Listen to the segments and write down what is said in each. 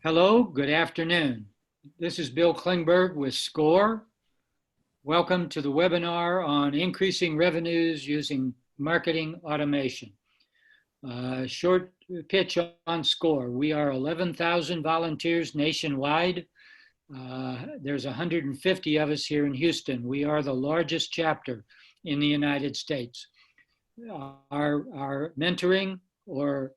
Hello, good afternoon. This is Bill Klingberg with SCORE. Welcome to the webinar on increasing revenues using marketing automation. Short pitch on SCORE. We are 11,000 volunteers nationwide. There's 150 of us here in Houston. We are the largest chapter in the United States. Our mentoring or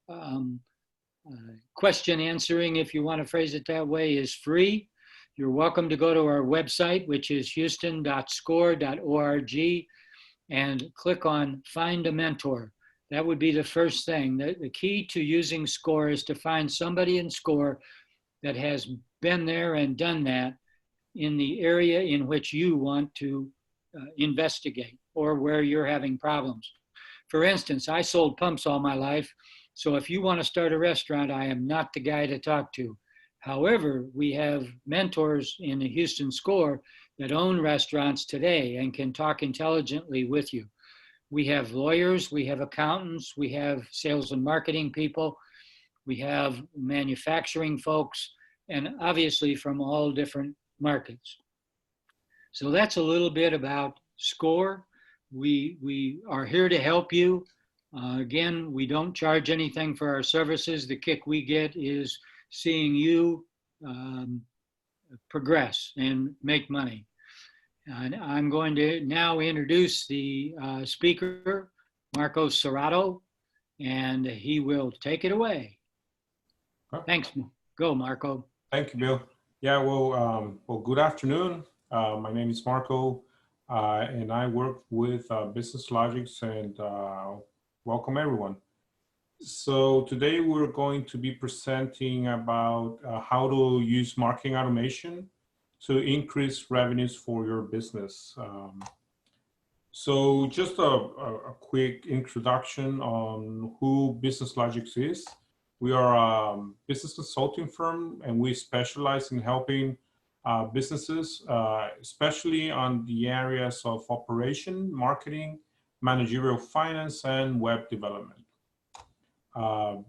question answering, if you want to phrase it that way, is free. You're welcome to go to our website, which is houston.score.org, and click on Find a Mentor. That would be the first thing. The key to using SCORE is to find somebody in SCORE that has been there and done that in the area in which you want to investigate or where you're having problems. For instance, I sold pumps all my life. So if you want to start a restaurant, I am not the guy to talk to. However, we have mentors in the Houston SCORE that own restaurants today and can talk intelligently with you. We have lawyers, we have accountants, we have sales and marketing people, we have manufacturing folks, and obviously from all different markets. So that's a little bit about SCORE. We are here to help you. Again, we don't charge anything for our services. The kick we get is seeing you progress and make money. And I'm going to now introduce the speaker, Marco Serrato, and he will take it away. Thanks. Go, Marco. Thank you, Bill. Yeah, well, good afternoon. My name is Marco, and I work with Business Logics, and welcome everyone. So today we're going to be presenting about how to use marketing automation to increase revenues for your business. So just a quick introduction on who Business Logics is. We are a business consulting firm, and we specialize in helping businesses, especially on the areas of operation, marketing, managerial finance, and web development. Well,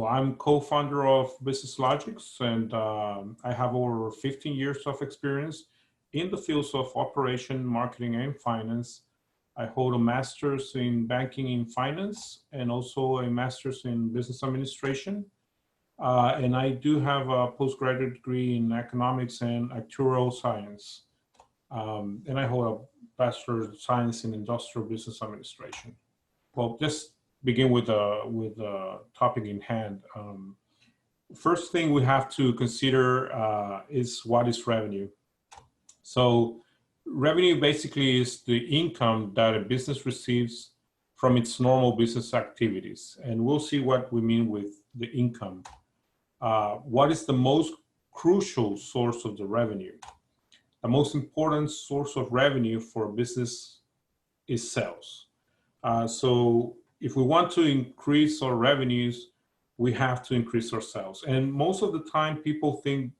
I'm co-founder of Business Logics, and I have over 15 years of experience in the fields of operation, marketing, and finance. I hold a master's in banking and finance, and also a master's in business administration. And I do have a postgraduate degree in economics and actuarial science. And I hold a Bachelor of Science in Industrial Business Administration. Well, just begin with the topic in hand. First thing we have to consider is what is revenue. So revenue basically is the income that a business receives from its normal business activities. And we'll see what we mean with the income. What is the most crucial source of the revenue? The most important source of revenue for a business is sales. So if we want to increase our revenues, we have to increase our sales. And most of the time people think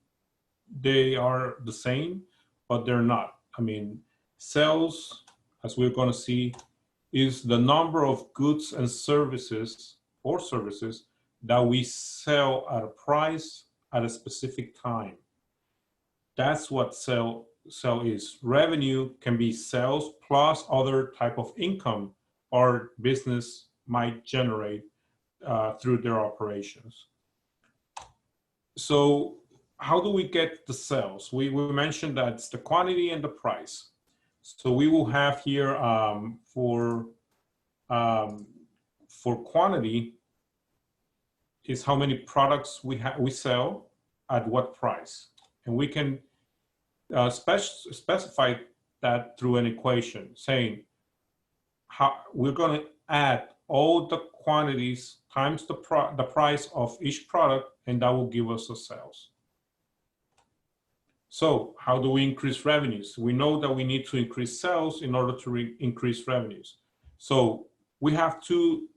they are the same, but they're not. I mean, sales, as we're going to see, is the number of goods and services that we sell at a price at a specific time. That's what sell is. Revenue can be sales plus other type of income our business might generate through their operations. So how do we get the sales? We mentioned that it's the quantity and the price. So we will have here for quantity is how many products we sell at what price, and we can specify that through an equation saying how we're going to add all the quantities times the price of each product, and that will give us the sales. So how do we increase revenues? We know that we need to increase sales in order to increase revenues. So we have two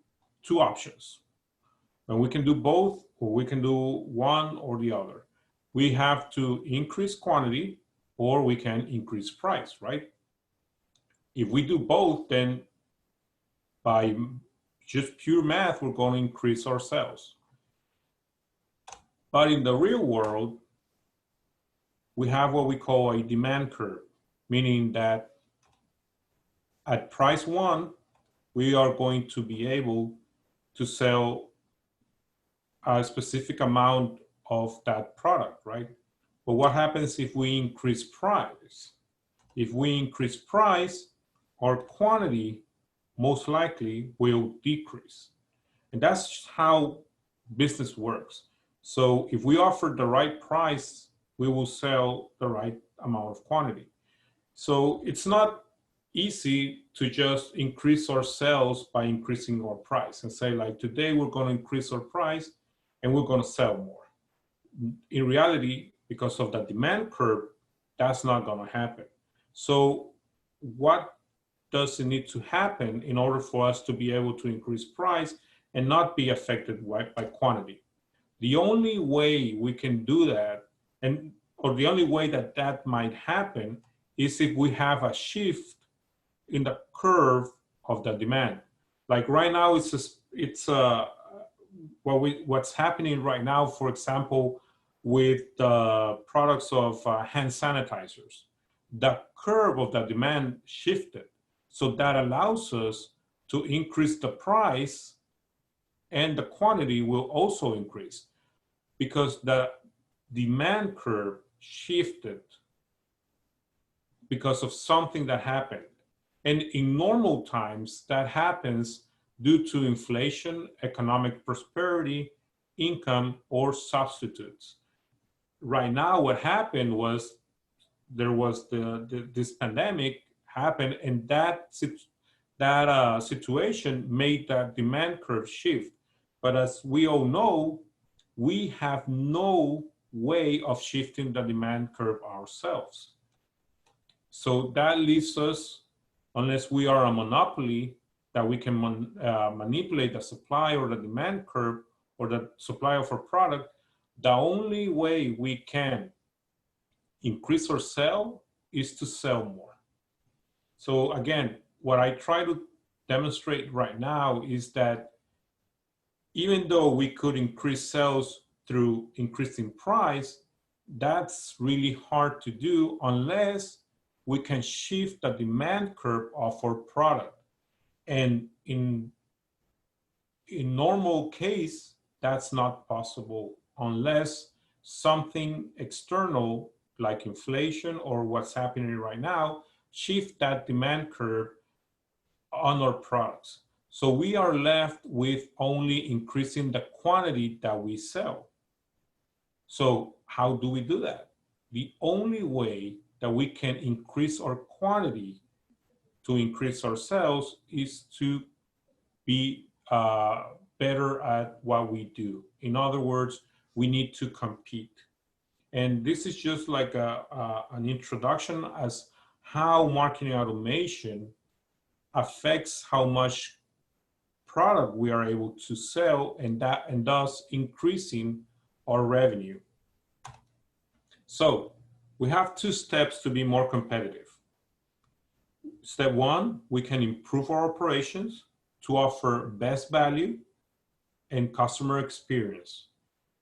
options. And we can do both, or we can do one or the other. We have to increase quantity, or we can increase price, right? If we do both, then by just pure math, we're going to increase our sales. But in the real world, we have what we call a demand curve, meaning that at price one, we are going to be able to sell a specific amount of that product, right? But what happens if we increase price? If we increase price, our quantity most likely will decrease. And that's how business works. So if we offer the right price, we will sell the right amount of quantity. So it's not easy to just increase our sales by increasing our price and say, like, today we're going to increase our price and we're going to sell more. In reality, because of the demand curve, that's not going to happen. So what does it need to happen in order for us to be able to increase price and not be affected by quantity? The only way we can do that, or the only way that that might happen, is if we have a shift in the curve of the demand. Like right now, what's happening right now, for example, with the products of hand sanitizers. The curve of the demand shifted. So that allows us to increase the price, and the quantity will also increase because the demand curve shifted because of something that happened. And in normal times, that happens due to inflation, economic prosperity, income, or substitutes. Right now, what happened was there was this pandemic happened, and that situation made that demand curve shift. But as we all know, we have no way of shifting the demand curve ourselves. So that leaves us, unless we are a monopoly, that we can manipulate the supply or the demand curve or the supply of our product, the only way we can increase or sell is to sell more. So again, what I try to demonstrate right now is that even though we could increase sales through increasing price, that's really hard to do unless we can shift the demand curve of our product. And in normal case, that's not possible unless something external like inflation or what's happening right now shift that demand curve on our products. So we are left with only increasing the quantity that we sell. So how do we do that? The only way that we can increase our quantity to increase our sales is to be better at what we do. In other words, we need to compete. And this is just like an introduction as how marketing automation affects how much product we are able to sell, and thus increasing our revenue. So we have 2 steps to be more competitive. Step 1, we can improve our operations to offer best value and customer experience.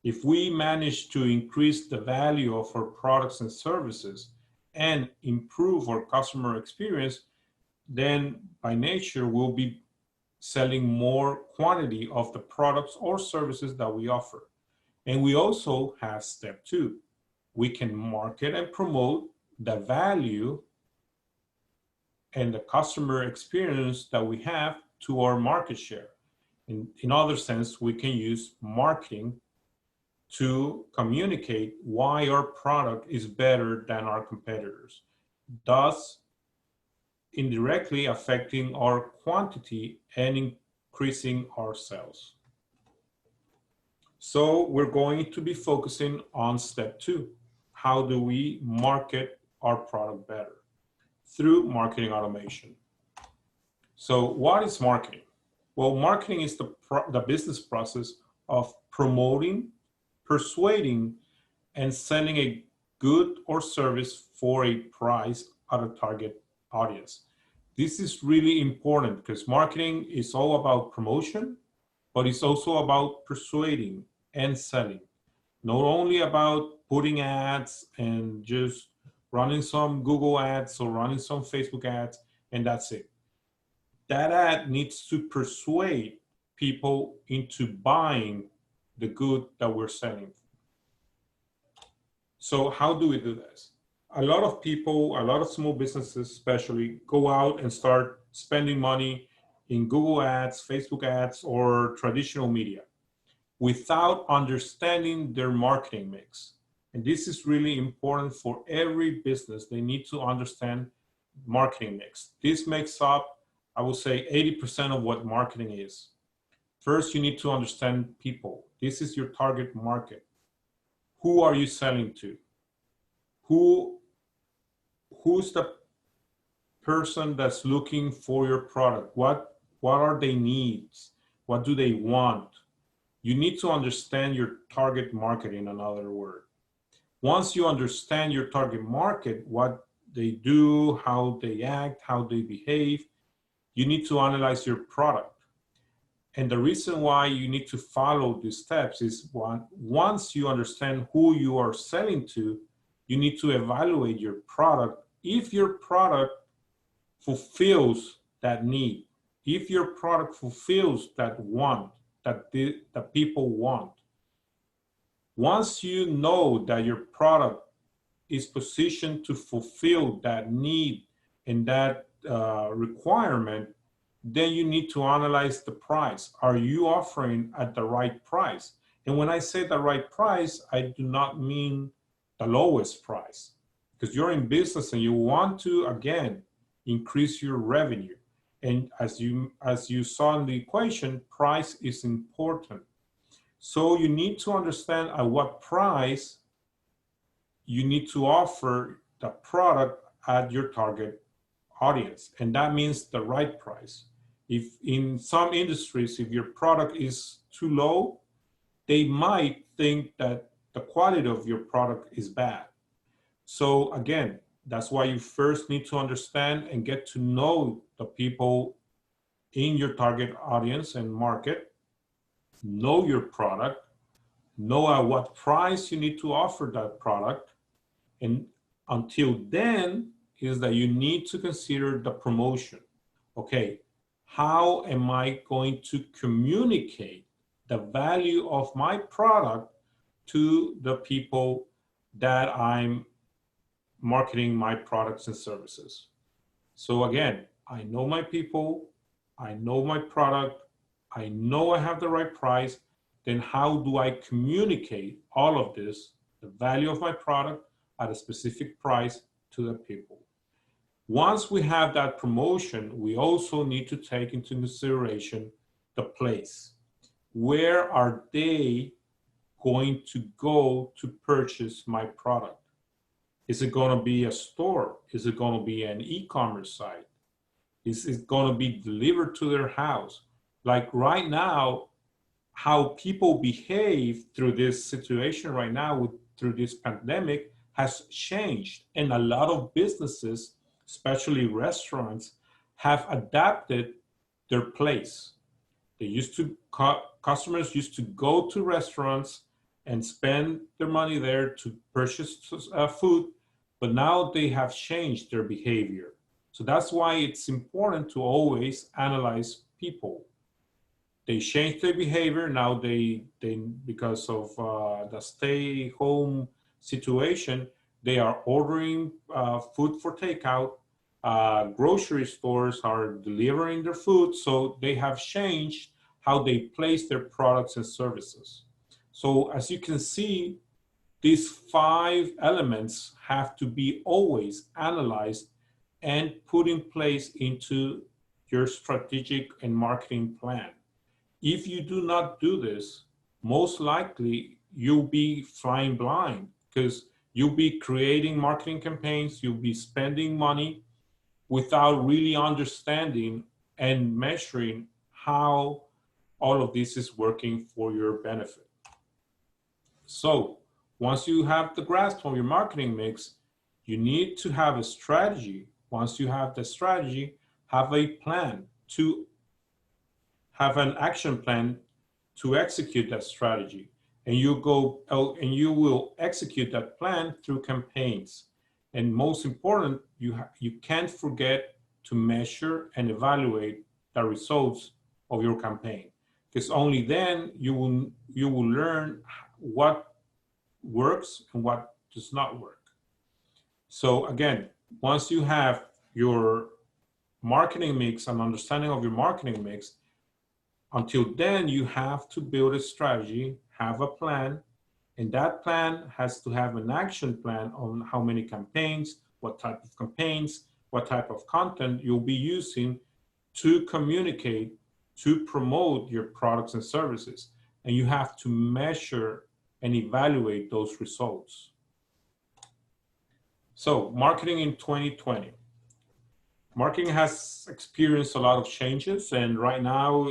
If we manage to increase the value of our products and services and improve our customer experience, then by nature, we'll be selling more quantity of the products or services that we offer. And we also have step 2. We can market and promote the value and the customer experience that we have to our market share. In other sense, we can use marketing to communicate why our product is better than our competitors, thus indirectly affecting our quantity and increasing our sales. So we're going to be focusing on step 2. How do we market our product better? Through marketing automation. So what is marketing? Well, marketing is the business process of promoting, persuading, and selling a good or service for a price at a target audience. This is really important because marketing is all about promotion, but it's also about persuading and selling. not only about putting ads and just running some Google ads or running some Facebook ads, and that's it. That ad needs to persuade people into buying the good that we're selling. So how do we do this? A lot of people, a lot of small businesses especially, go out and start spending money in Google ads, Facebook ads, or traditional media without understanding their marketing mix. And this is really important for every business. They need to understand marketing mix. This makes up, I would say, 80% of what marketing is. First, you need to understand people. This is your target market. Who are you selling to? Who's the person that's looking for your product? What are their needs? What do they want? You need to understand your target market, in another word. Once you understand your target market, what they do, how they act, how they behave, you need to analyze your product. And the reason why you need to follow these steps is once you understand who you are selling to, you need to evaluate your product. If your product fulfills that need, if your product fulfills that want, that people want. Once you know that your product is positioned to fulfill that need and that requirement, then you need to analyze the price. Are you offering at the right price? And when I say the right price, I do not mean the lowest price, because you're in business and you want to, again, increase your revenue. And as you saw in the equation, price is important. So you need to understand at what price you need to offer the product at your target audience. And that means the right price. If in some industries, if your product is too low, they might think that the quality of your product is bad. So again, that's why you first need to understand and get to know the people in your target audience and market, know your product, know at what price you need to offer that product. And until then is that you need to consider the promotion. Okay, how am I going to communicate the value of my product to the people that I'm marketing my products and services? So again, I know my people, I know my product, I know I have the right price. Then how do I communicate all of this, the value of my product at a specific price, to the people? Once we have that promotion, we also need to take into consideration the place. Where are they going to go to purchase my product? Is it going to be a store? Is it going to be an e-commerce site? Is it going to be delivered to their house? Like right now, how people behave through this situation right now, through this pandemic, has changed. And a lot of businesses, especially restaurants, have adapted their place. They used to, customers used to go to restaurants and spend their money there to purchase food, but now they have changed their behavior. So that's why it's important to always analyze people. They changed their behavior. Now they because of the stay-home situation, they are ordering food for takeout. Grocery stores are delivering their food, so they have changed how they place their products and services. So as you can see, these 5 elements have to be always analyzed and put in place into your strategic and marketing plan. If you do not do this, most likely you'll be flying blind, because you'll be creating marketing campaigns, you'll be spending money without really understanding and measuring how all of this is working for your benefit. So once you have the grasp of your marketing mix, you need to have a strategy. Once you have the strategy, have a plan to have an action plan to execute that strategy. and you go out and you will execute that plan through campaigns. And most important, you can't forget to measure and evaluate the results of your campaign, because only then you will learn what works and what does not work. So again, once you have your marketing mix and understanding of your marketing mix, until then you have to build a strategy, have a plan, and that plan has to have an action plan on how many campaigns, what type of campaigns, what type of content you'll be using to communicate, to promote your products and services. And you have to measure and evaluate those results. So marketing in 2020. Marketing has experienced a lot of changes, and right now,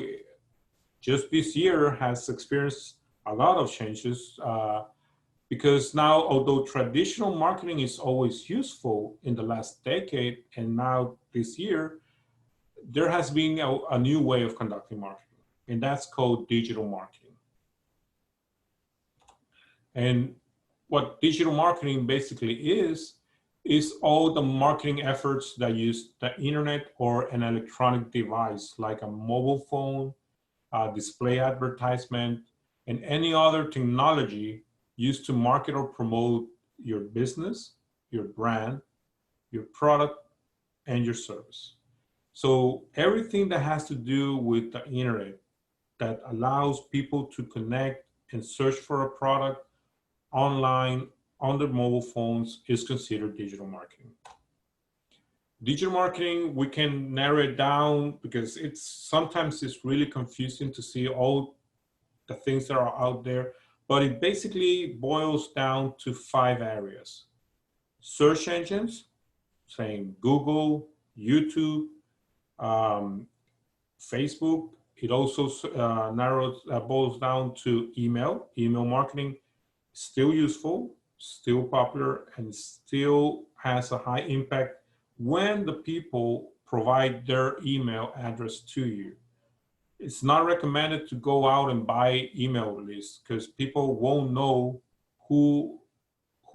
just this year has experienced a lot of changes because now, although traditional marketing is always useful in the last decade, and now this year, there has been a new way of conducting marketing, and that's called digital marketing. And what digital marketing basically is all the marketing efforts that use the internet or an electronic device like a mobile phone, display advertisement, and any other technology used to market or promote your business, your brand, your product, and your service. So everything that has to do with the internet that allows people to connect and search for a product online on their mobile phones is considered digital marketing. Digital marketing, we can narrow it down because sometimes it's really confusing to see all the things that are out there, but it basically boils down to 5 areas. Search engines, saying Google, YouTube, Facebook. It also boils down to email marketing, still useful, still popular, and still has a high impact when the people provide their email address to you. It's not recommended to go out and buy email lists because people won't know who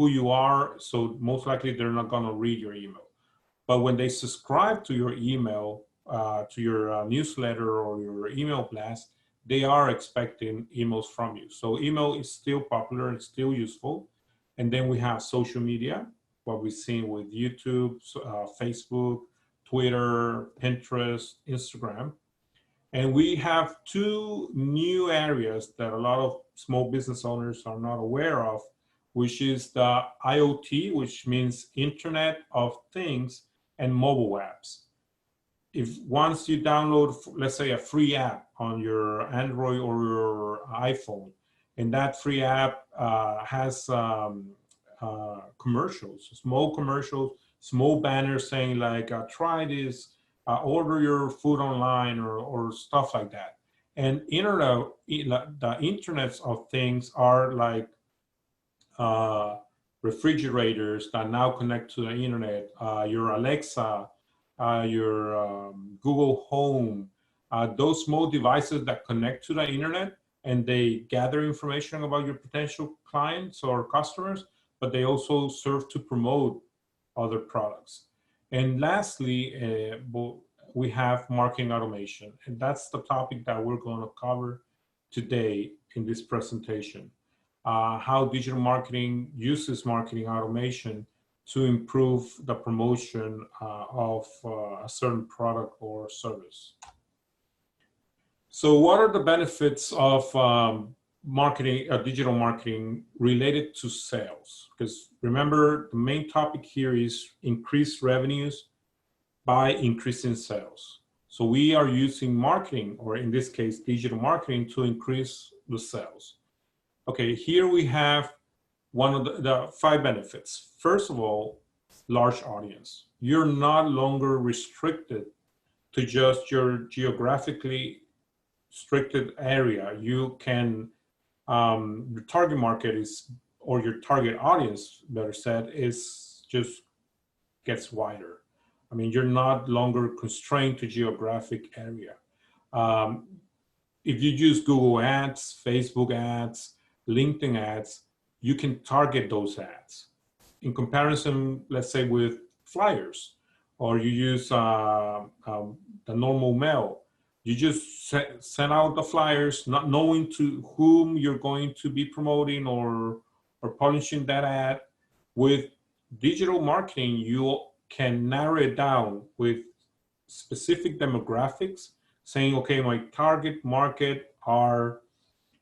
you are, so most likely they're not going to read your email. But when they subscribe to your email, to your newsletter or your email blast, they are expecting emails from you. So email is still popular, it's still useful. And then we have social media, what we've seen with YouTube, Facebook, Twitter, Pinterest, Instagram. And we have 2 new areas that a lot of small business owners are not aware of, which is the IoT, which means Internet of Things, and mobile apps. If once you download, let's say, a free app on your Android or your iPhone, and that free app has commercials, small banners saying like, try this, order your food online, or stuff like that. And the internets of things are like refrigerators that now connect to the internet, your Alexa, your Google Home, those small devices that connect to the internet, and they gather information about your potential clients or customers, but they also serve to promote other products. And lastly, we have marketing automation, and that's the topic that we're going to cover today in this presentation. How digital marketing uses marketing automation to improve the promotion of a certain product or service. So what are the benefits of digital marketing related to sales? Because remember, the main topic here is increased revenues by increasing sales. So we are using marketing, or in this case, digital marketing, to increase the sales. Okay, here we have one of the 5 benefits. First of all, large audience. You're not longer restricted to just your geographically restricted area. You can, your target market is, or your target audience, better said, is just gets wider. I mean, you're not longer constrained to geographic area. If you use Google Ads, Facebook ads, LinkedIn ads, you can target those ads. In comparison, let's say with flyers, or you use the normal mail, you just send out the flyers, not knowing to whom you're going to be promoting or publishing that ad. With digital marketing, you can narrow it down with specific demographics, saying, okay, my target market are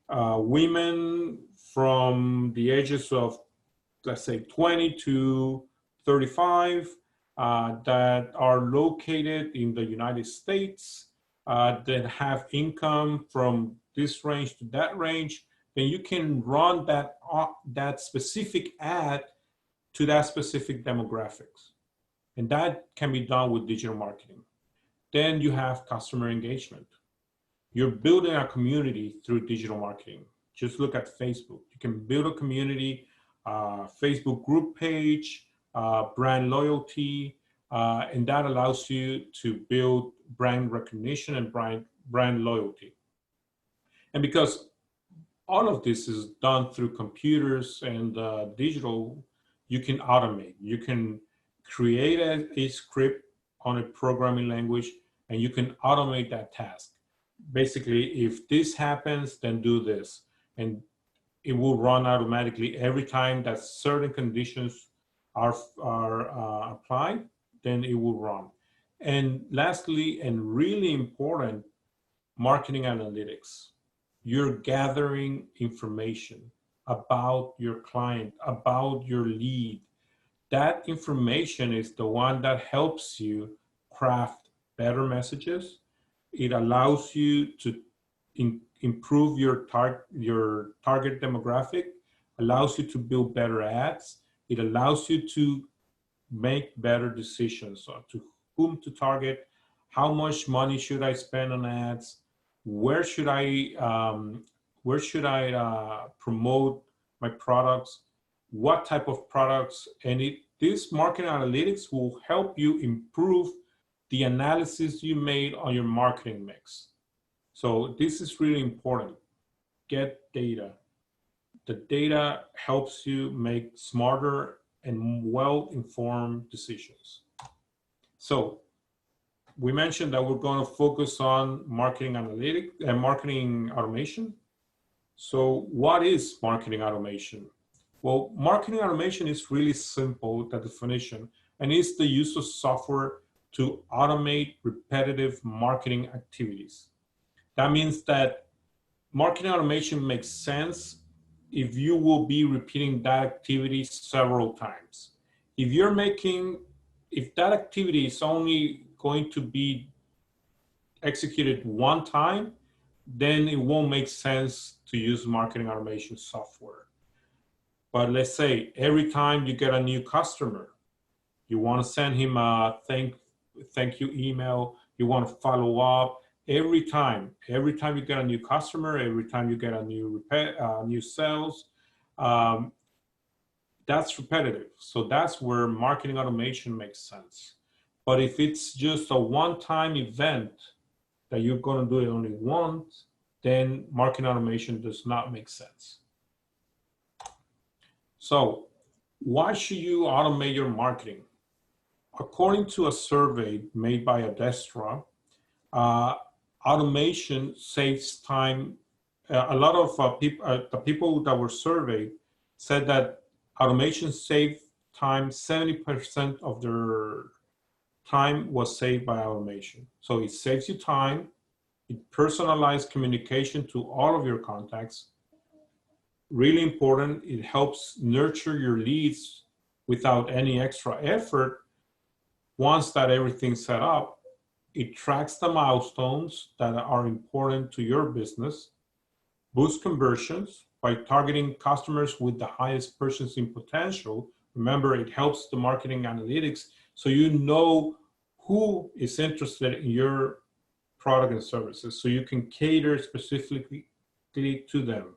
women from the ages of, let's say, 20 to 35 that are located in the United States, that have income from this range to that range. Then you can run that specific ad to that specific demographics. And that can be done with digital marketing. Then you have customer engagement. You're building a community through digital marketing. Just look at Facebook. You can build a community, Facebook group page, brand loyalty, and that allows you to build brand recognition and brand loyalty. And because all of this is done through computers and digital, you can automate. You can create a script on a programming language, and you can automate that task. Basically, if this happens, then do this. And it will run automatically every time that certain conditions are applied, then it will run. And lastly, and really important, marketing analytics. You're gathering information about your client, about your lead. That information is the one that helps you craft better messages. It allows you to improve your target demographic, allows you to build better ads. It allows you to make better decisions on to whom to target, how much money should I spend on ads, where should I promote my products, what type of products, and this marketing analytics will help you improve the analysis you made on your marketing mix. So this is really important. Get data. The data helps you make smarter and well-informed decisions. So we mentioned that we're going to focus on marketing analytics and marketing automation. So what is marketing automation? Well, marketing automation is really simple, the definition, and it's the use of software to automate repetitive marketing activities. That means that marketing automation makes sense if you will be repeating that activity several times. If that activity is only going to be executed one time, then it won't make sense to use marketing automation software. But let's say every time you get a new customer, you want to send him a thank you email, you want to follow up. Every time you get a new customer, every time you get a new sales, that's repetitive. So that's where marketing automation makes sense. But if it's just a one-time event that you're going to do it only once, then marketing automation does not make sense. So why should you automate your marketing? According to a survey made by Adestra, automation saves time. A lot of the people that were surveyed said that automation saved time. 70% of their time was saved by automation. So it saves you time. It personalized communication to all of your contacts. Really important, it helps nurture your leads without any extra effort. Once that everything's set up, it tracks the milestones that are important to your business, boosts conversions by targeting customers with the highest purchasing potential. Remember, it helps the marketing analytics so you know who is interested in your product and services, so you can cater specifically to them.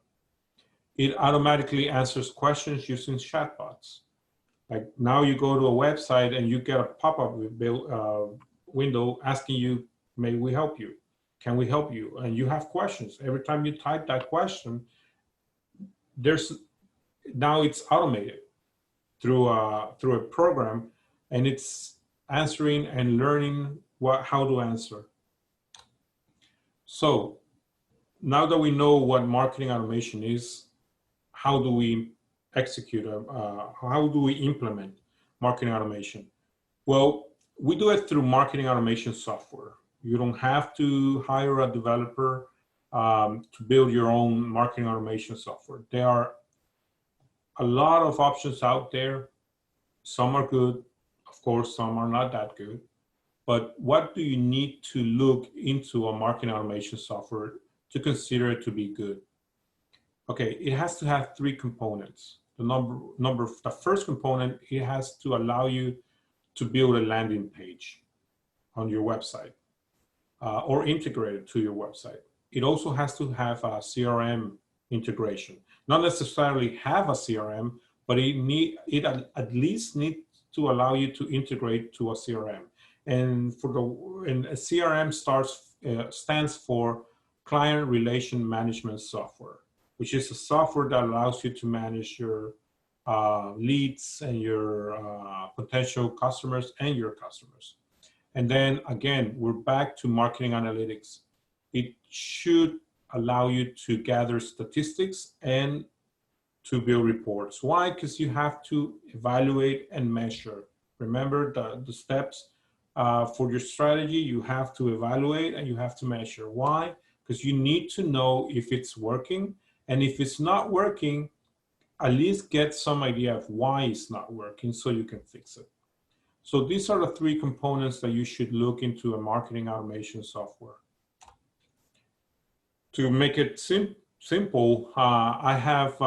It automatically answers questions using chatbots. Like now you go to a website and you get a pop-up window asking you, may we help you? Can we help you? And you have questions. Every time you type that question, there's now it's automated through a program, and it's answering and learning how to answer. So now that we know what marketing automation is, how do we execute, how do we implement marketing automation? Well, we do it through marketing automation software. You don't have to hire a developer to build your own marketing automation software. There are a lot of options out there. Some are good, of course, some are not that good. But what do you need to look into a marketing automation software to consider it to be good? Okay, it has to have three components. The first component, it has to allow you to build a landing page on your website or integrate it to your website. It also has to have a CRM integration. Not necessarily have a CRM, but it at least needs to allow you to integrate to a CRM. And a CRM stands for Client Relation Management Software, which is a software that allows you to manage your leads and your potential customers and your customers. And then again, we're back to marketing analytics. It should allow you to gather statistics and to build reports. Why? Because you have to evaluate and measure. Remember the steps for your strategy. You have to evaluate and you have to measure. Why? Because you need to know if it's working, and if it's not working, at least get some idea of why it's not working so you can fix it. So these are the three components that you should look into a marketing automation software. To make it simple, I have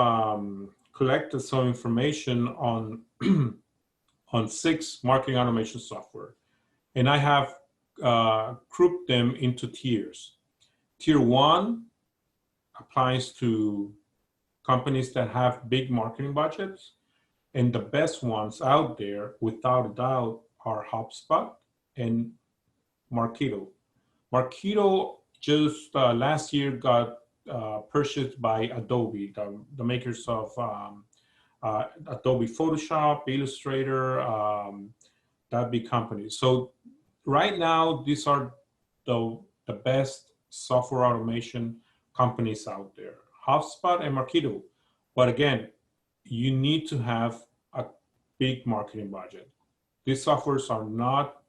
collected some information on on 6 marketing automation software, and I have grouped them into tiers. Tier 1 applies to companies that have big marketing budgets, and the best ones out there, without a doubt, are HubSpot and Marketo. Marketo just last year got purchased by Adobe, the makers of Adobe Photoshop, Illustrator, that big company. So right now, these are the best software automation companies out there, HubSpot and Marketo. But again, you need to have a big marketing budget. These softwares are not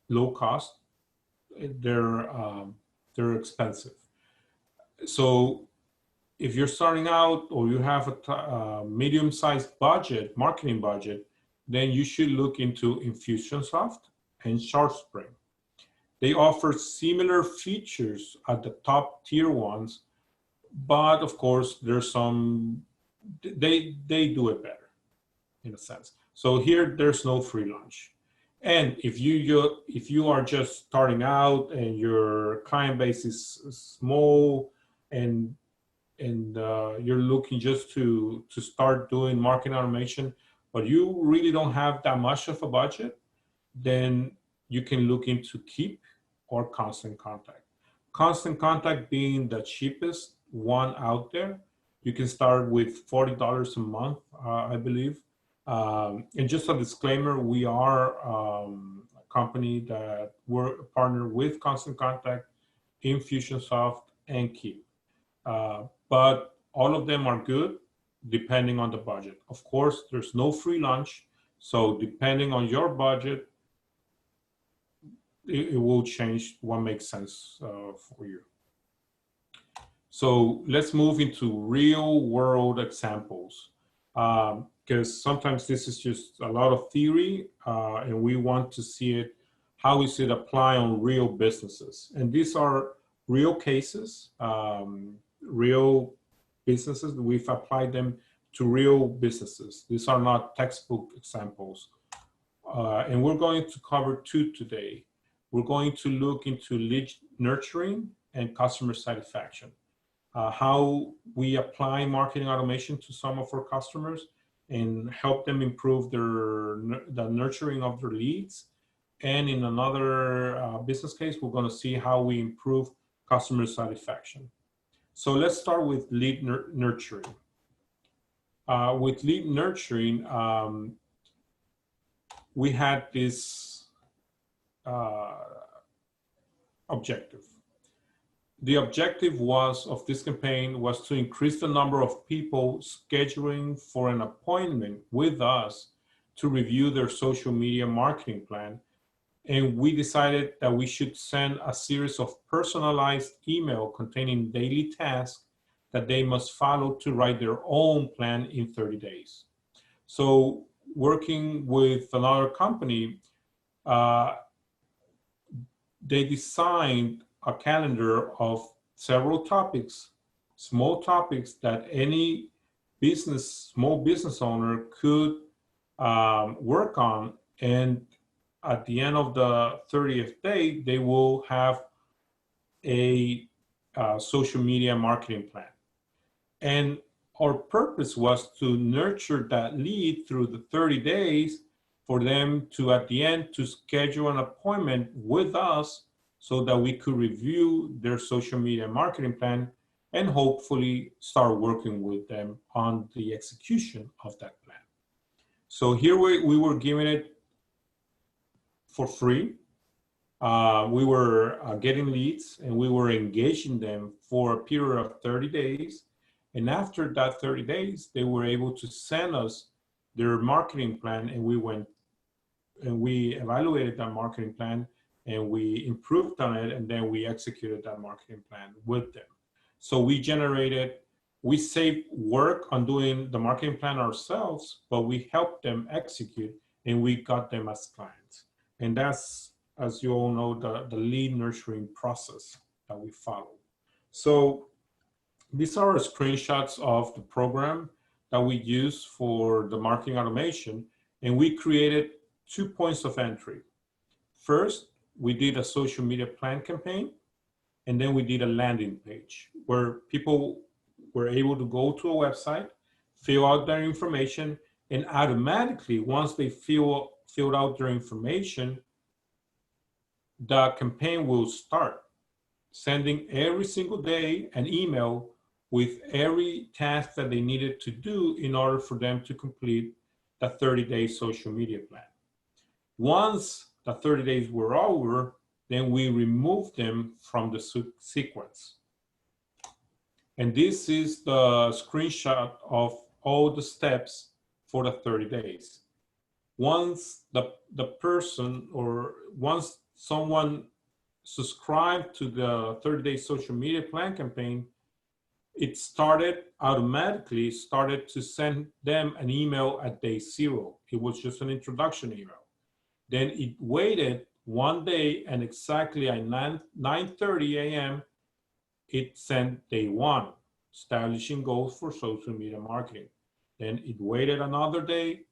low cost. They're expensive. So if you're starting out or you have a medium-sized budget, marketing budget, then you should look into Infusionsoft and SharpSpring. They offer similar features at the top tier ones, but of course there's some, they do it better in a sense. So here there's no free lunch. And if you are just starting out and your client base is small and you're looking just to start doing marketing automation, but you really don't have that much of a budget, then you can look into Keep or Constant Contact. Constant Contact being the cheapest one out there. You can start with $40 a month, I believe. And just a disclaimer, we are a company that we're partnered with Constant Contact, Infusionsoft, and Keep. But all of them are good depending on the budget. Of course, there's no free lunch. So depending on your budget, it will change what makes sense for you. So let's move into real world examples. Because sometimes this is just a lot of theory and we want to see it, how is it apply on real businesses? And these are real cases, real businesses. We've applied them to real businesses. These are not textbook examples. And we're going to cover 2 today. We're going to look into lead nurturing and customer satisfaction, how we apply marketing automation to some of our customers and help them improve the nurturing of their leads. And in another business case, we're going to see how we improve customer satisfaction. So let's start with lead nurturing. With lead nurturing, we had this objective. The objective of this campaign was to increase the number of people scheduling for an appointment with us to review their social media marketing plan. And we decided that we should send a series of personalized email containing daily tasks that they must follow to write their own plan in 30 days. So working with another company, they designed a calendar of several topics, small topics that any small business owner could work on. And at the end of the 30th day, they will have a social media marketing plan. And our purpose was to nurture that lead through the 30 days for them to, at the end, to schedule an appointment with us so that we could review their social media marketing plan and hopefully start working with them on the execution of that plan. So here we were giving it for free. We were getting leads and we were engaging them for a period of 30 days. And after that 30 days, they were able to send us their marketing plan, and we went and we evaluated that marketing plan and we improved on it, and then we executed that marketing plan with them. So we saved work on doing the marketing plan ourselves, but we helped them execute and we got them as clients. And that's, as you all know, the lead nurturing process that we follow. So these are screenshots of the program that we use for the marketing automation, and we created 2 points of entry. First, we did a social media plan campaign, and then we did a landing page where people were able to go to a website, fill out their information, and automatically, once they filled out their information, the campaign will start sending every single day an email with every task that they needed to do in order for them to complete the 30-day social media plan. Once the 30 days were over, then we removed them from the sequence. And this is the screenshot of all the steps for the 30 days. Once the person, or once someone subscribed to the 30-day social media plan campaign, it automatically started to send them an email at day 0. It was just an introduction email. Then it waited one day, and exactly at 9:30 a.m., it sent day 1, establishing goals for social media marketing. Then it waited another day,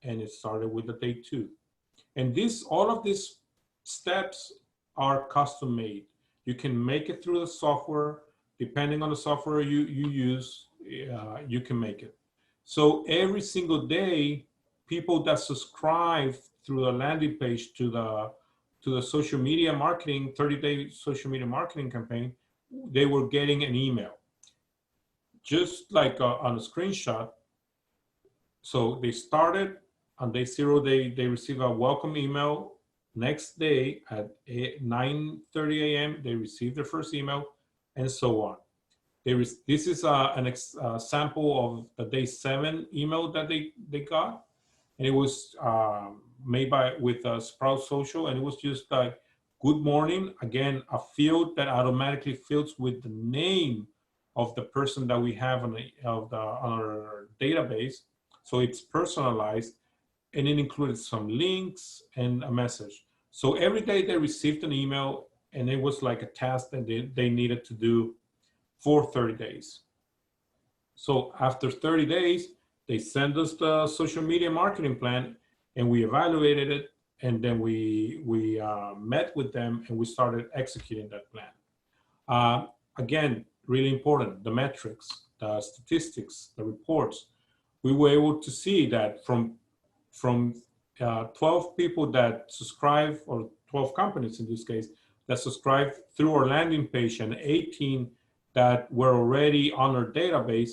and it started with the day 2. And all of these steps are custom made. You can make it through the software. Depending on the software you use, you can make it. So every single day, people that subscribe through the landing page to the social media marketing, 30-day social media marketing campaign, they were getting an email. Just like on a screenshot. So they started on day 0, they receive a welcome email. Next day at 9:30 a.m., they receive their first email, and so on. This is a sample of the day 7 email that they got, and it was made with Sprout Social, and it was just like, good morning. Again, a field that automatically fills with the name of the person that we have on our database, so it's personalized, and it included some links and a message. So every day they received an email, and it was like a task that they needed to do for 30 days. So after 30 days, they sent us the social media marketing plan, and we evaluated it, and then we met with them, and we started executing that plan. Again, really important, the metrics, the statistics, the reports. We were able to see that from 12 people that subscribe, or 12 companies in this case, that subscribe through our landing page, and 18 that were already on our database,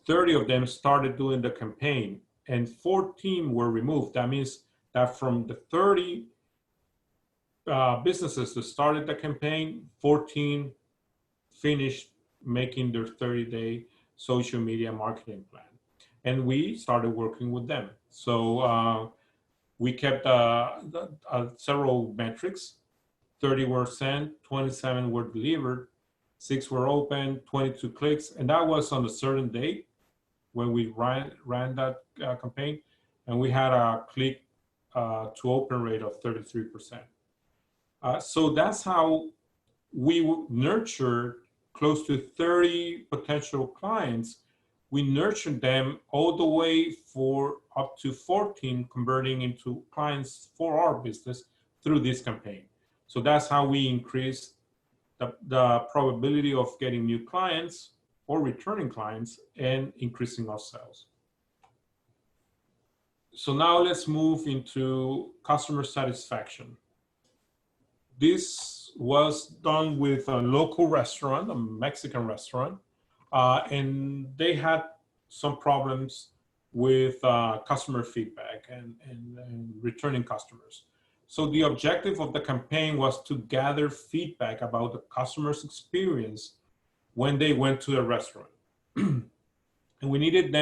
30 of them started doing the campaign and 14 were removed. That means that from the 30 businesses that started the campaign, 14 finished making their 30-day social media marketing plan. And we started working with them. So we kept several metrics. 30 were sent, 27 were delivered, 6 were open, 22 clicks. And that was on a certain date when we ran that campaign. And we had a click to open rate of 33%. So that's how we nurtured close to 30 potential clients. We nurtured them all the way for up to 14 converting into clients for our business through this campaign. So that's how we increase the probability of getting new clients or returning clients and increasing our sales. So now let's move into customer satisfaction. This was done with a local restaurant, a Mexican restaurant, and they had some problems with customer feedback and returning customers. So the objective of the campaign was to gather feedback about the customer's experience when they went to the restaurant. And we needed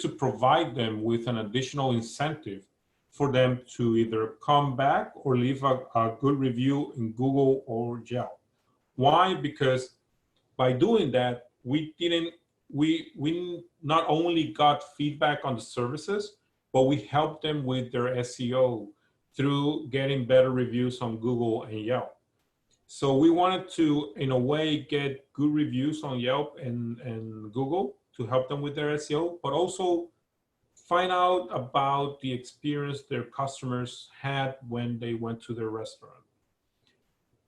to provide them with an additional incentive for them to either come back or leave a good review in Google or Yelp. Why? Because by doing that, we not only got feedback on the services, but we helped them with their SEO through getting better reviews on Google and Yelp. So we wanted to, in a way, get good reviews on Yelp and Google to help them with their SEO, but also find out about the experience their customers had when they went to their restaurant.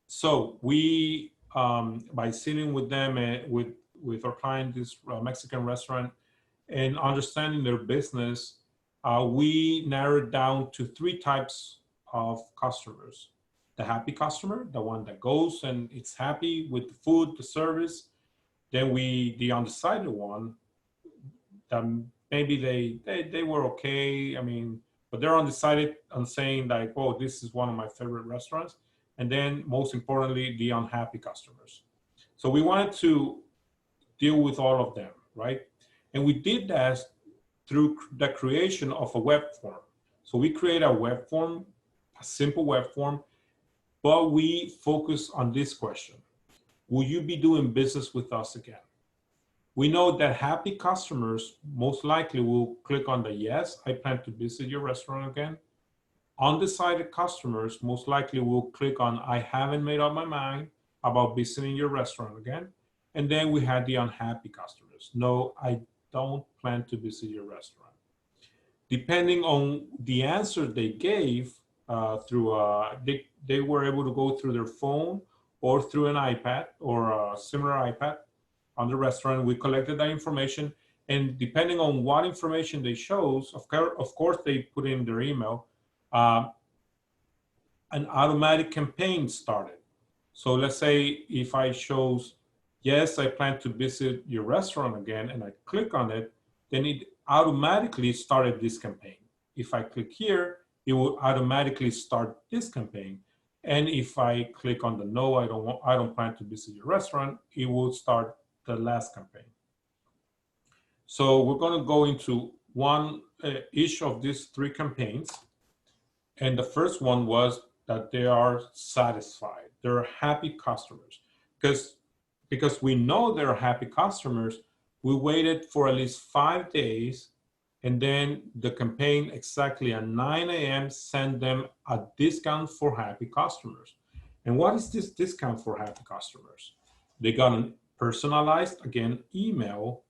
So we, by sitting with them, with our client, this Mexican restaurant, and understanding their business, we narrowed down to 3 types of customers. The happy customer, the one that goes and it's happy with the food, the service. Then the undecided one, maybe they were okay, but they're undecided on saying like, oh, this is one of my favorite restaurants. And then most importantly, the unhappy customers. So we wanted to deal with all of them, right? And we did that through the creation of a web form. So we create a web form, a simple web form, but we focus on this question: will you be doing business with us again? We know that happy customers most likely will click on the yes, I plan to visit your restaurant again. Undecided customers most likely will click on I haven't made up my mind about visiting your restaurant again. And then we had the unhappy customers. No, I don't plan to visit your restaurant. Depending on the answer they gave, they were able to go through their phone or through an iPad or a similar iPad on the restaurant. We collected that information, and depending on what information they chose, of course they put in their email, an automatic campaign started. So let's say if I chose, yes, I plan to visit your restaurant again, and I click on it, then it automatically started this campaign. If I click here, it will automatically start this campaign. And if I click on the no, I don't plan to visit your restaurant, it will start the last campaign. So we're going to go into each of these 3 campaigns. And the first one was that they are satisfied. They're happy customers. Because we know they're happy customers, we waited for at least 5 days, and then the campaign exactly at 9 a.m. sent them a discount for happy customers. And what is this discount for happy customers? They got a personalized, again, email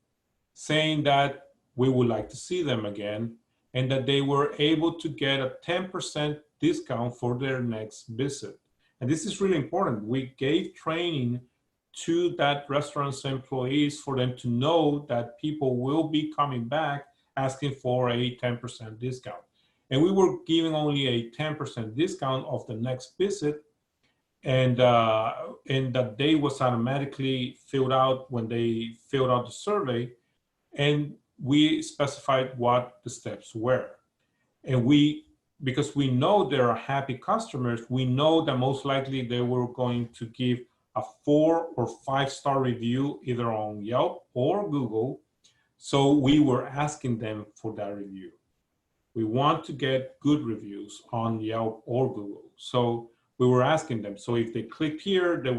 saying that we would like to see them again, and that they were able to get a 10% discount for their next visit. And this is really important. We gave training to that restaurant's employees for them to know that people will be coming back asking for a 10% discount. And we were giving only a 10% discount of the next visit. and that day was automatically filled out when they filled out the survey, and we specified what the steps were. And because we know there are happy customers, we know that most likely they were going to give a 4 or 5-star review either on Yelp or Google. So we were asking them for that review. We want to get good reviews on Yelp or Google. So we were asking them. So if they clicked here, they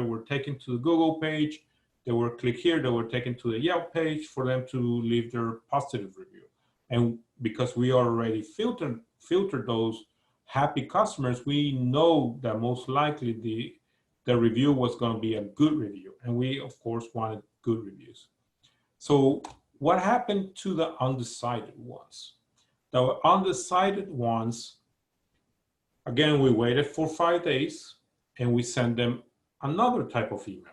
were taken to the Google page. They were click here, they were taken to the Yelp page for them to leave their positive review. And because we already filtered those happy customers, we know that most likely the review was going to be a good review. And we, of course, wanted good reviews. So what happened to the undecided ones? The undecided ones, again, we waited for 5 days and we sent them another type of email.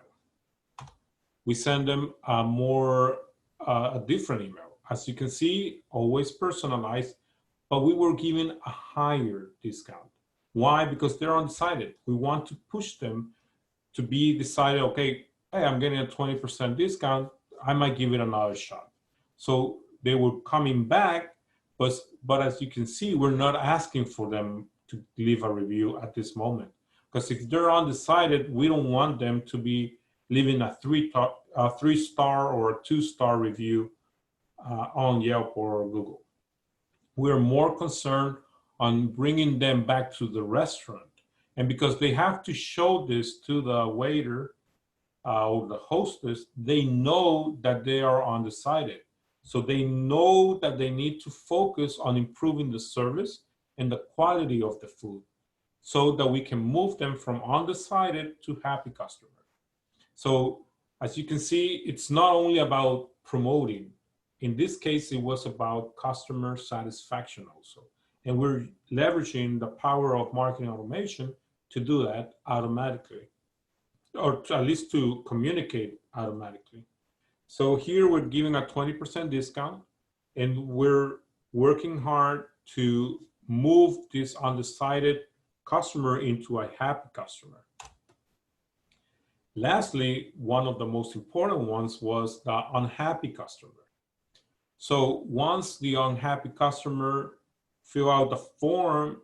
We send them a different email. As you can see, always personalized, but we were giving a higher discount. Why? Because they're undecided. We want to push them to be decided, okay, hey, I'm getting a 20% discount. I might give it another shot. So they were coming back, but as you can see, we're not asking for them to leave a review at this moment. Because if they're undecided, we don't want them to be leaving a 3-star or a 2-star review on Yelp or Google. We're more concerned on bringing them back to the restaurant. And because they have to show this to the waiter or the hostess, they know that they are undecided. So they know that they need to focus on improving the service and the quality of the food so that we can move them from undecided to happy customer. So as you can see, it's not only about promoting. In this case, it was about customer satisfaction also. And we're leveraging the power of marketing automation to do that automatically, or at least to communicate automatically. So here we're giving a 20% discount, and we're working hard to move this undecided customer into a happy customer. Lastly, one of the most important ones was the unhappy customer. So once the unhappy customer fill out the form,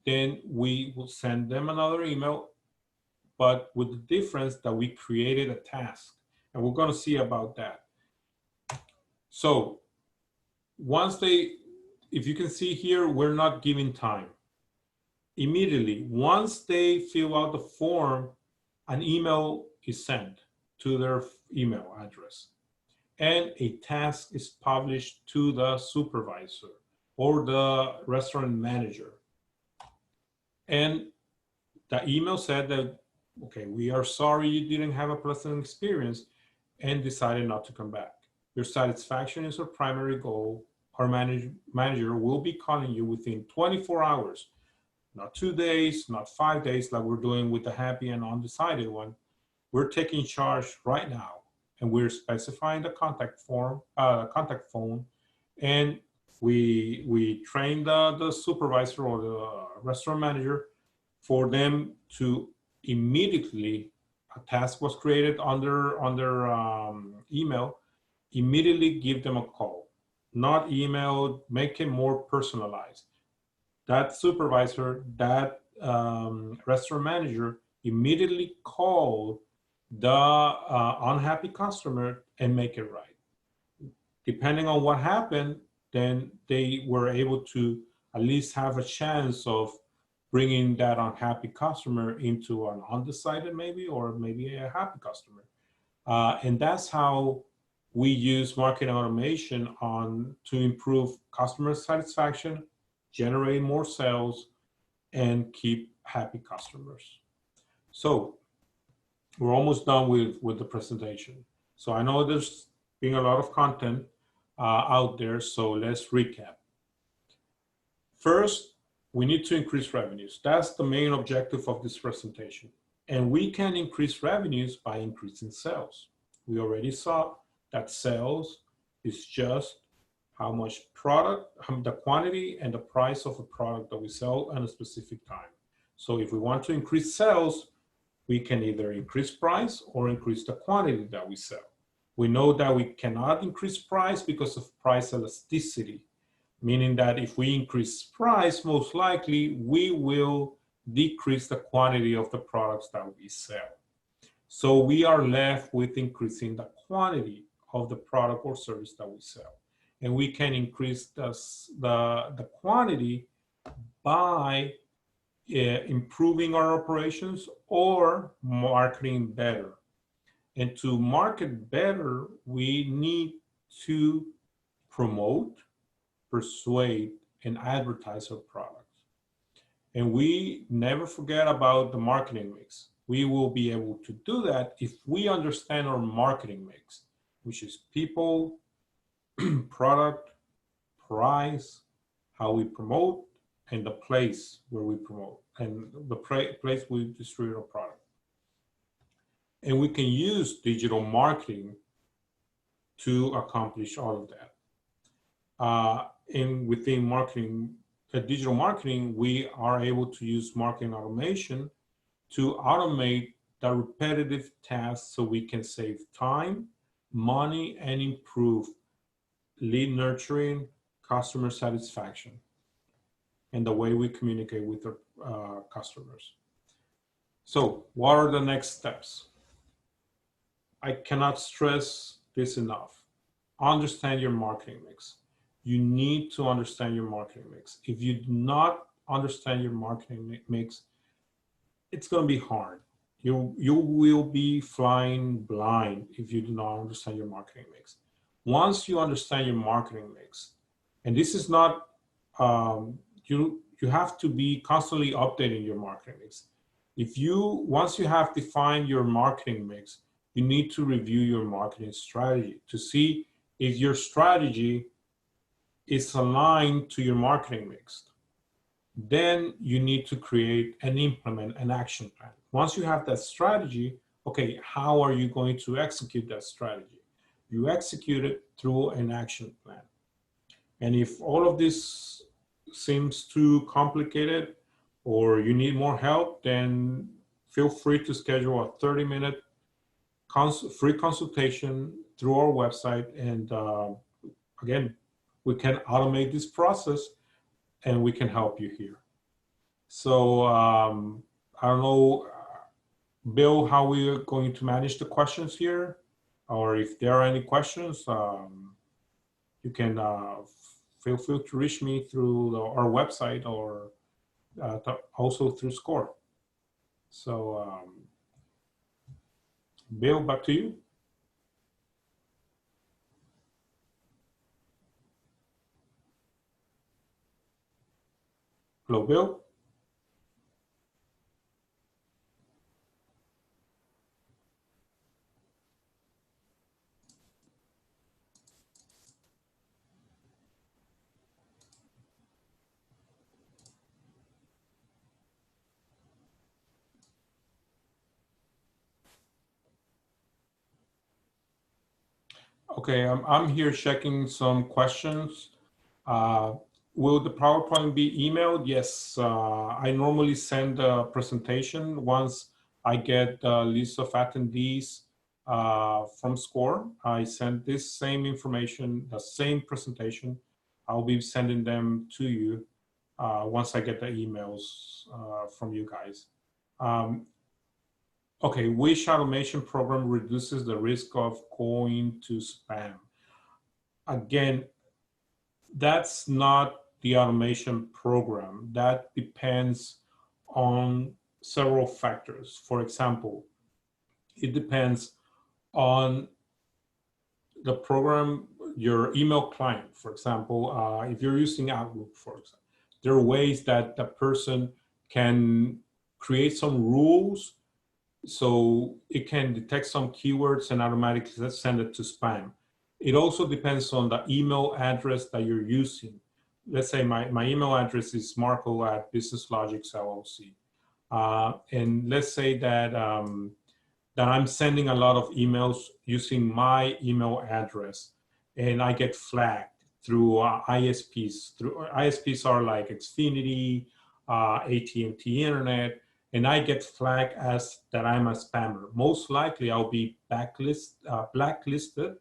then we will send them another email, but with the difference that we created a task. And we're going to see about that. So once if you can see here, we're not giving time. Immediately, once they fill out the form, an email is sent to their email address, and a task is published to the supervisor or the restaurant manager. And the email said that, okay, we are sorry you didn't have a pleasant experience and decided not to come back. Your satisfaction is our primary goal. Our manager will be calling you within 24 hours, not 2 days, not 5 days like we're doing with the happy and undecided one. We're taking charge right now, and we're specifying the contact phone, and we train the supervisor or the restaurant manager for them to immediately, a task was created on their email, immediately give them a call, not email, make it more personalized. That supervisor, that restaurant manager immediately called the unhappy customer and make it right. Depending on what happened, then they were able to at least have a chance of bringing that unhappy customer into an undecided maybe, or maybe a happy customer. And that's how we use marketing automation to improve customer satisfaction, generate more sales, and keep happy customers. So we're almost done with the presentation. So I know there's been a lot of content out there, so let's recap. First, we need to increase revenues. That's the main objective of this presentation. And we can increase revenues by increasing sales. We already saw that sales is just how much product, the quantity and the price of a product that we sell at a specific time. So if we want to increase sales, we can either increase price or increase the quantity that we sell. We know that we cannot increase price because of price elasticity, meaning that if we increase price, most likely we will decrease the quantity of the products that we sell. So we are left with increasing the quantity of the product or service that we sell. And we can increase the quantity by improving our operations or marketing better. And to market better, we need to promote, persuade, and advertise our products. And we never forget about the marketing mix. We will be able to do that if we understand our marketing mix, which is people, product, price, how we promote, and the place where we promote, and the place we distribute our product. And we can use digital marketing to accomplish all of that. And within marketing, digital marketing, we are able to use marketing automation to automate the repetitive tasks so we can save time, money, and improve lead nurturing, customer satisfaction, and the way we communicate with our customers. So what are the next steps? I cannot stress this enough. Understand your marketing mix. You need to understand your marketing mix. If you do not understand your marketing mix, it's going to be hard. You will be flying blind if you do not understand your marketing mix. Once you understand your marketing mix, and this is not, you have to be constantly updating your marketing mix. Once you have defined your marketing mix, you need to review your marketing strategy to see if your strategy is aligned to your marketing mix. Then you need to create and implement an action plan. Once you have that strategy, okay, how are you going to execute that strategy? You execute it through an action plan. And if all of this seems too complicated or you need more help, then feel free to schedule a 30-minute free consultation through our website. And again, we can automate this process and we can help you here. So I don't know, Bill, how we are going to manage the questions here, or if there are any questions, you can feel free to reach me through our website or also through SCORE. So Bill, back to you. Hello, Bill. Okay, I'm here checking some questions. Will the PowerPoint be emailed? Yes, I normally send a presentation once I get the list of attendees from SCORE. I send this same information, the same presentation. I'll be sending them to you once I get the emails from you guys. Okay, which automation program reduces the risk of going to spam? Again, that's not the automation program. That depends on several factors. For example, it depends on the program, your email client. For example, if you're using Outlook, for example, there are ways that the person can create some rules so it can detect some keywords and automatically send it to spam. It also depends on the email address that you're using. Let's say my email address is marco@businesslogics LLC. And let's say that, that I'm sending a lot of emails using my email address and I get flagged through ISPs. ISPs are like Xfinity, AT&T Internet, and I get flagged as that I'm a spammer, most likely I'll be blacklisted,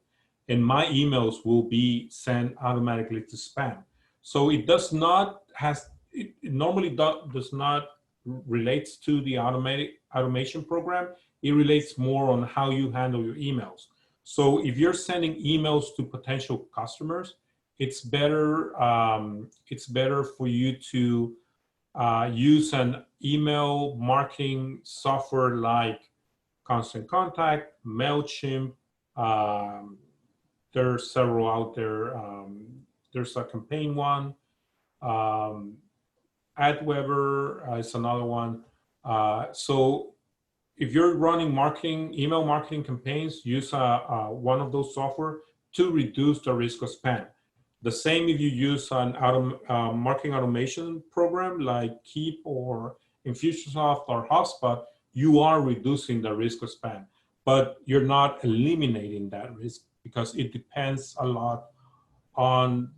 and my emails will be sent automatically to spam. So it does not it normally does not relates to the automation program. It relates more on how you handle your emails. So if you're sending emails to potential customers, it's better for you to use an email marketing software like Constant Contact, Mailchimp. Um, there's several out there. There's a campaign one. Um, AdWeber is another one. So if you're running email marketing campaigns, use one of those software to reduce the risk of spam. The same if you use an marketing automation program like Keep or Infusionsoft or HubSpot, you are reducing the risk of spam, but you're not eliminating that risk because it depends a lot on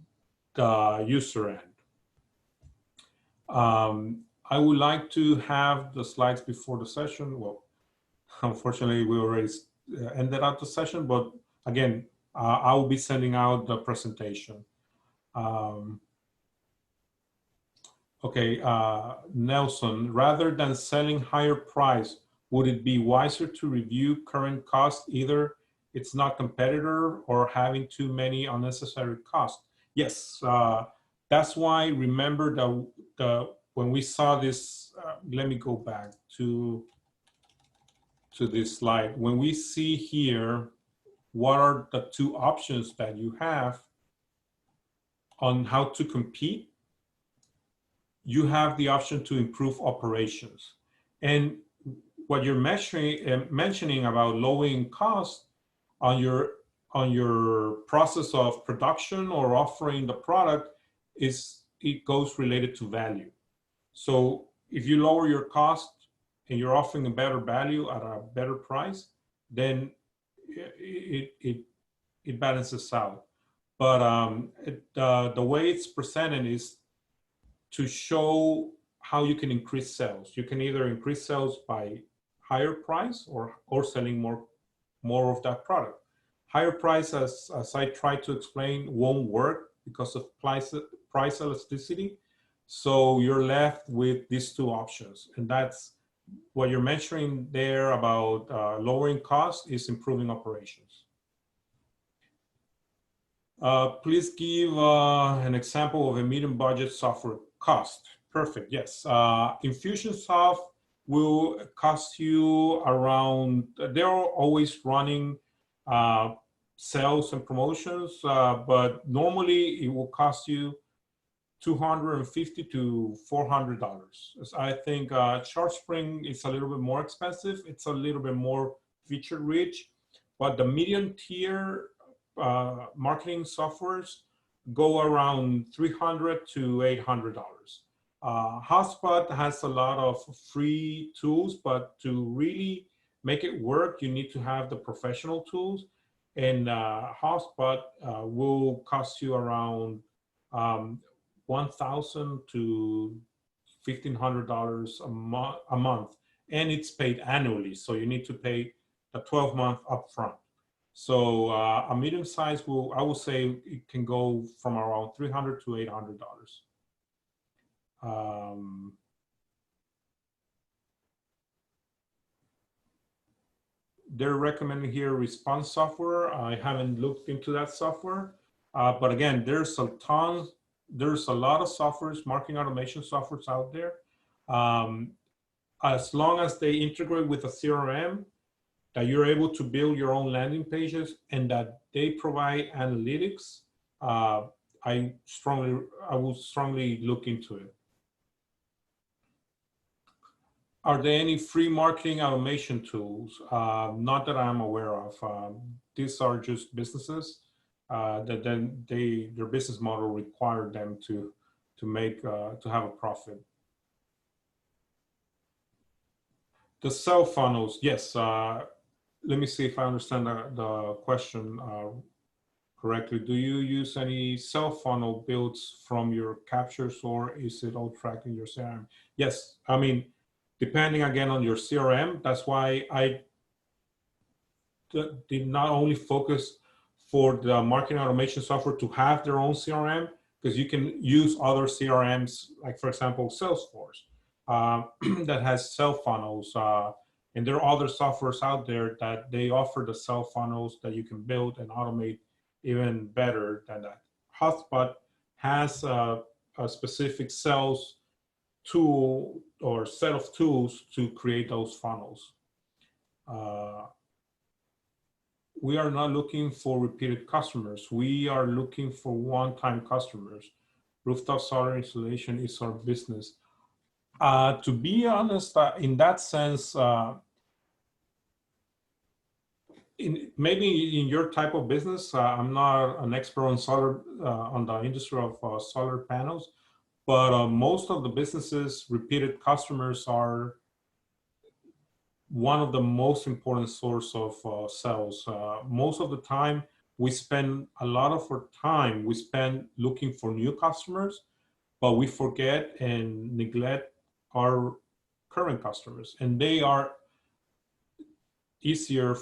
the user end. I would like to have the slides before the session. Well, unfortunately, we already ended out the session, but again, I will be sending out the presentation. Okay, Nelson, rather than selling higher price, would it be wiser to review current costs, either it's not competitor or having too many unnecessary costs? Yes, that's why remember when we saw this, let me go back to this slide. When we see here, what are the two options that you have on how to compete? You have the option to improve operations. And what you're mentioning about lowering costs on your process of production or offering the product it goes related to value. So if you lower your cost and you're offering a better value at a better price, then it balances out. But the way it's presented is to show how you can increase sales. You can either increase sales by higher price or selling more of that product. Higher price, as I tried to explain, won't work because of price elasticity. So you're left with these two options. And that's what you're mentioning there about lowering costs is improving operations. Please give an example of a medium budget software cost. Perfect, yes. Infusionsoft will cost you around, they're always running sales and promotions, but normally it will cost you $250 to $400. I think ChartSpring is a little bit more expensive. It's a little bit more feature rich, but the medium tier marketing softwares go around $300 to $800. HubSpot has a lot of free tools, but to really make it work, you need to have the professional tools. And HubSpot will cost you around $1,000 to $1,500 a month, and it's paid annually. So you need to pay the 12-month upfront. So a medium size I would say it can go from around $300 to $800. They're recommending here Response software. I haven't looked into that software, but again, there's a lot of softwares, marketing automation softwares out there. As long as they integrate with a CRM, that you're able to build your own landing pages and that they provide analytics, I would strongly look into it. Are there any free marketing automation tools? Not that I'm aware of. These are just businesses that then their business model required them to have a profit. The sell funnels, yes. Let me see if I understand the question correctly. Do you use any sell funnel builds from your captures, or is it all tracked in your CRM? Yes, I mean, depending again on your CRM. That's why I did not only focus for the marketing automation software to have their own CRM, because you can use other CRMs, like for example, Salesforce, that has sell funnels. And there are other softwares out there that they offer the sell funnels that you can build and automate even better than that. HubSpot has a specific sales tool or set of tools to create those funnels. We are not looking for repeated customers. We are looking for one-time customers. Rooftop solar installation is our business. To be honest, in that sense, maybe in your type of business, I'm not an expert on solar, on the industry of solar panels, but most of the businesses, repeated customers are one of the most important source of sales. Most of the time, we spend a lot of our time, we spend looking for new customers, but we forget and neglect our current customers, and they are easier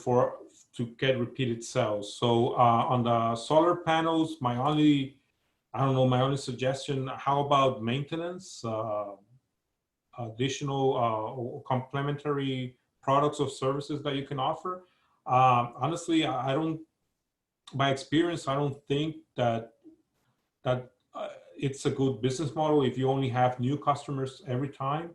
to get repeated sales. So on the solar panels, my only suggestion, how about maintenance, additional or complementary products or services that you can offer? Honestly, by experience, I don't think that it's a good business model if you only have new customers every time.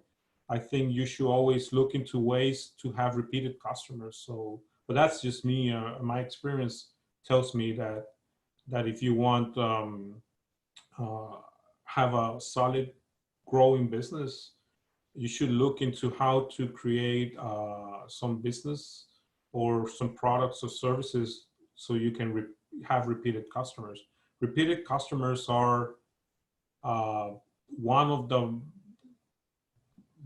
I think you should always look into ways to have repeated customers. So, but that's just me. My experience tells me that if you want have a solid growing business, you should look into how to create some business or some products or services so you can have repeated customers. Repeated customers are one of the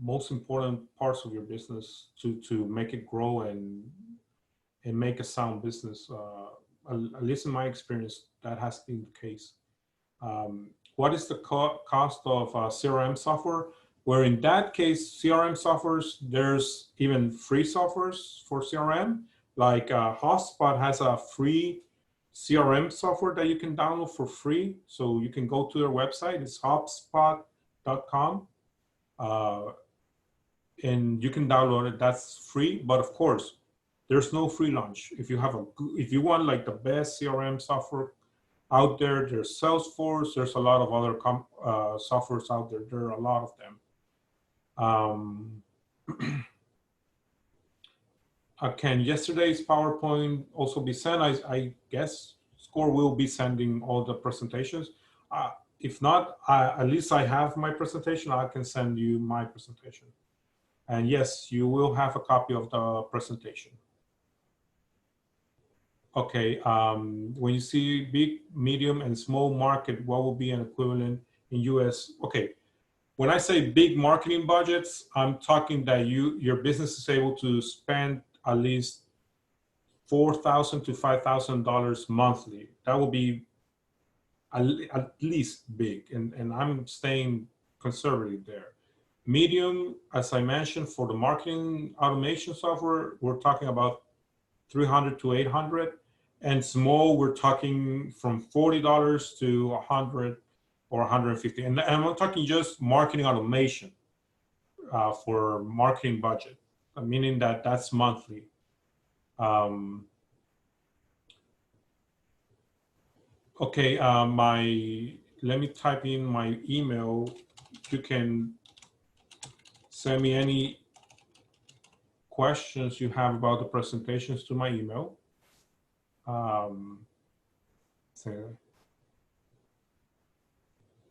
most important parts of your business to make it grow and make a sound business. At least in my experience, that has been the case. What is the cost of CRM software? Where in that case, CRM softwares, there's even free softwares for CRM. Like HubSpot has a free CRM software that you can download for free. So you can go to their website, it's hubspot.com. And you can download it, that's free. But of course, there's no free lunch. If you want like the best CRM software out there, there's Salesforce, there's a lot of other softwares out there. There are a lot of them. Can yesterday's PowerPoint also be sent? I guess SCORE will be sending all the presentations. If not, at least I have my presentation. I can send you my presentation. And yes, you will have a copy of the presentation. Okay, when you see big, medium, and small market, what will be an equivalent in US? Okay, when I say big marketing budgets, I'm talking that your business is able to spend at least $4,000 to $5,000 monthly. That will be at least big, and I'm staying conservative there. Medium, as I mentioned, for the marketing automation software, we're talking about 300 to 800, and small, we're talking from $40 to 100 or 150. And I'm talking just marketing automation for marketing budget, meaning that that's monthly. Okay, let me type in my email. You can send me any questions you have about the presentations to my email.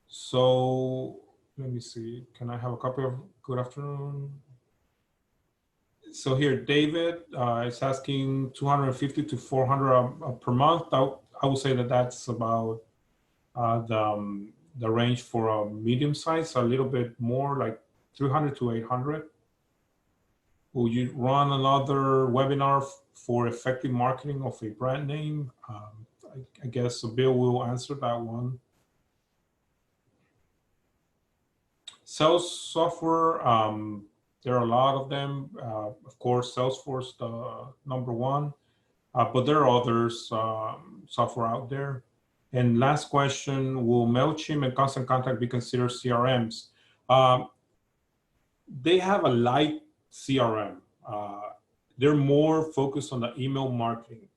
So let me see, can I have a copy of good afternoon? So here, David is asking 250 to 400 per month. I would say that that's about the range for a medium size, a little bit more like 300 to 800. Will you run another webinar for effective marketing of a brand name? I guess Bill will answer that one. Sales software, There are a lot of them. Of course, Salesforce, the number one, but there are others software out there. And last question, will Mailchimp and Constant Contact be considered CRMs? They have a light CRM. They're more focused on the email marketing.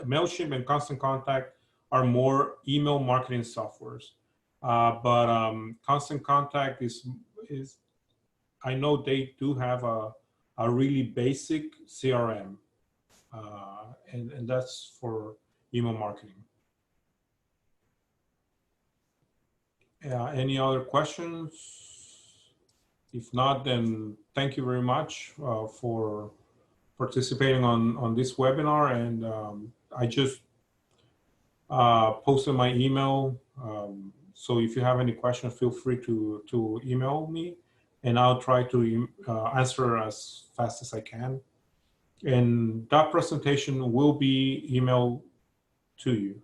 Mailchimp and Constant Contact are more email marketing softwares. But Constant Contact is I know they do have a really basic CRM, and that's for email marketing. Any other questions? If not, then thank you very much for participating on this webinar. And I just posted my email. So if you have any questions, feel free to email me, and I'll try to answer as fast as I can. And that presentation will be emailed to you.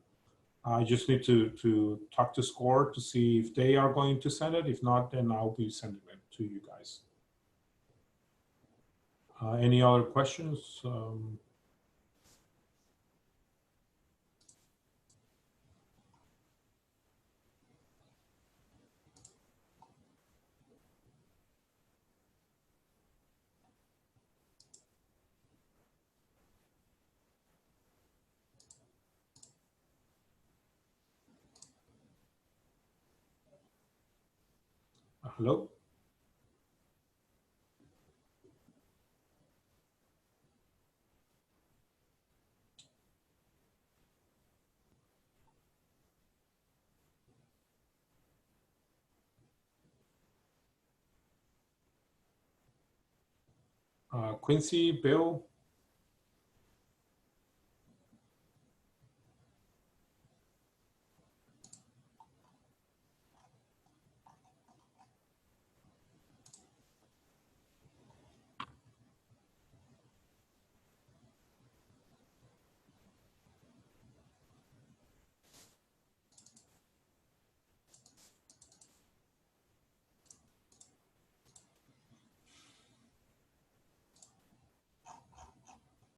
I just need to talk to SCORE to see if they are going to send it. If not, then I'll be sending it to you guys. Any other questions? Hello? Quincy, Bill?